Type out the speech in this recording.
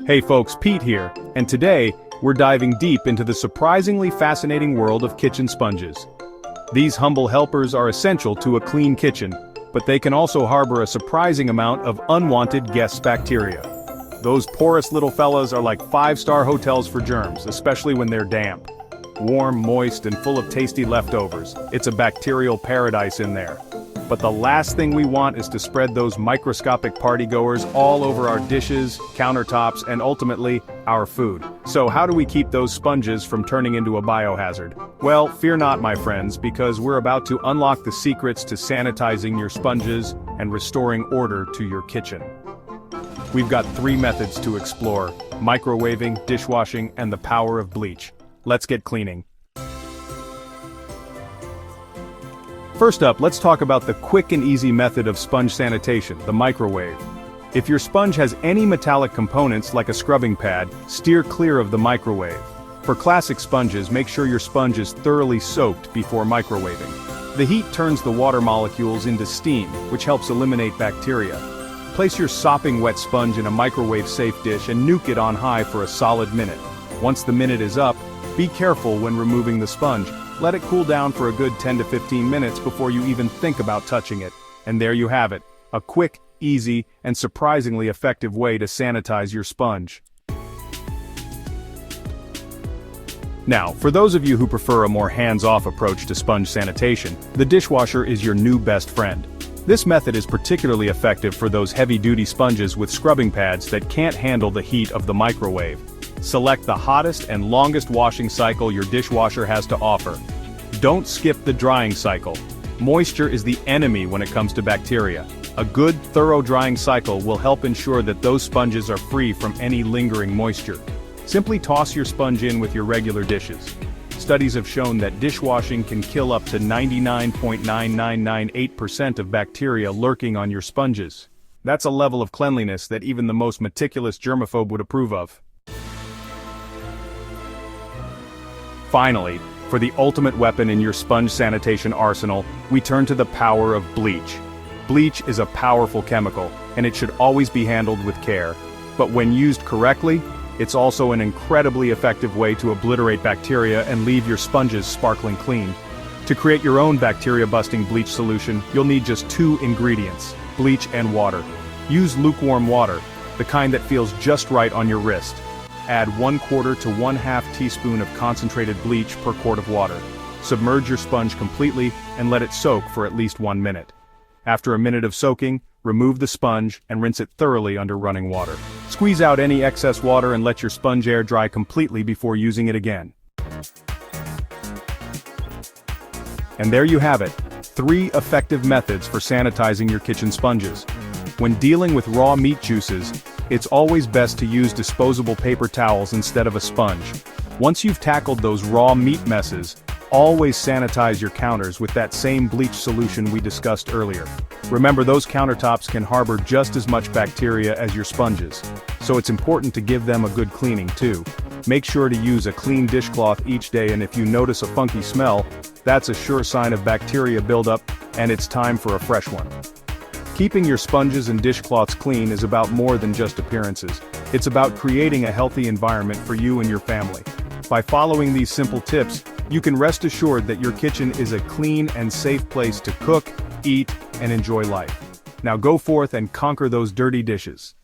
Hey folks, Pete here, and today, we're diving deep into the surprisingly fascinating world of kitchen sponges. These humble helpers are essential to a clean kitchen, but they can also harbor a surprising amount of unwanted guest bacteria. Those porous little fellas are like five-star hotels for germs, especially when they're damp. Warm, moist, and full of tasty leftovers. It's a bacterial paradise in there. But the last thing we want is to spread those microscopic partygoers all over our dishes, countertops, and ultimately, our food. So how do we keep those sponges from turning into a biohazard? Well, fear not, my friends, because we're about to unlock the secrets to sanitizing your sponges and restoring order to your kitchen. We've got 3 methods to explore: microwaving, dishwashing, and the power of bleach. Let's get cleaning. First up, let's talk about the quick and easy method of sponge sanitation, the microwave. If your sponge has any metallic components like a scrubbing pad, steer clear of the microwave. For classic sponges, make sure your sponge is thoroughly soaked before microwaving. The heat turns the water molecules into steam, which helps eliminate bacteria. Place your sopping wet sponge in a microwave-safe dish and nuke it on high for a solid minute. Once the minute is up, be careful when removing the sponge. Let it cool down for a good 10 to 15 minutes before you even think about touching it. And there you have it, a quick, easy, and surprisingly effective way to sanitize your sponge. Now, for those of you who prefer a more hands-off approach to sponge sanitation, the dishwasher is your new best friend. This method is particularly effective for those heavy-duty sponges with scrubbing pads that can't handle the heat of the microwave. Select the hottest and longest washing cycle your dishwasher has to offer. Don't skip the drying cycle. Moisture is the enemy when it comes to bacteria. A good, thorough drying cycle will help ensure that those sponges are free from any lingering moisture. Simply toss your sponge in with your regular dishes. Studies have shown that dishwashing can kill up to 99.9998% of bacteria lurking on your sponges. That's a level of cleanliness that even the most meticulous germaphobe would approve of. Finally, for the ultimate weapon in your sponge sanitation arsenal, we turn to the power of bleach. Bleach is a powerful chemical, and it should always be handled with care. But when used correctly, it's also an incredibly effective way to obliterate bacteria and leave your sponges sparkling clean. To create your own bacteria-busting bleach solution, you'll need just 2 ingredients: bleach and water. Use lukewarm water, the kind that feels just right on your wrist. Add 1/4 to 1/2 teaspoon of concentrated bleach per quart of water. Submerge your sponge completely and let it soak for at least 1 minute. After a minute of soaking, remove the sponge and rinse it thoroughly under running water. Squeeze out any excess water and let your sponge air dry completely before using it again. And there you have it, 3 effective methods for sanitizing your kitchen sponges. When dealing with raw meat juices, it's always best to use disposable paper towels instead of a sponge. Once you've tackled those raw meat messes, always sanitize your counters with that same bleach solution we discussed earlier. Remember, those countertops can harbor just as much bacteria as your sponges, so it's important to give them a good cleaning too. Make sure to use a clean dishcloth each day, and if you notice a funky smell, that's a sure sign of bacteria buildup, and it's time for a fresh one. Keeping your sponges and dishcloths clean is about more than just appearances. It's about creating a healthy environment for you and your family. By following these simple tips, you can rest assured that your kitchen is a clean and safe place to cook, eat, and enjoy life. Now go forth and conquer those dirty dishes.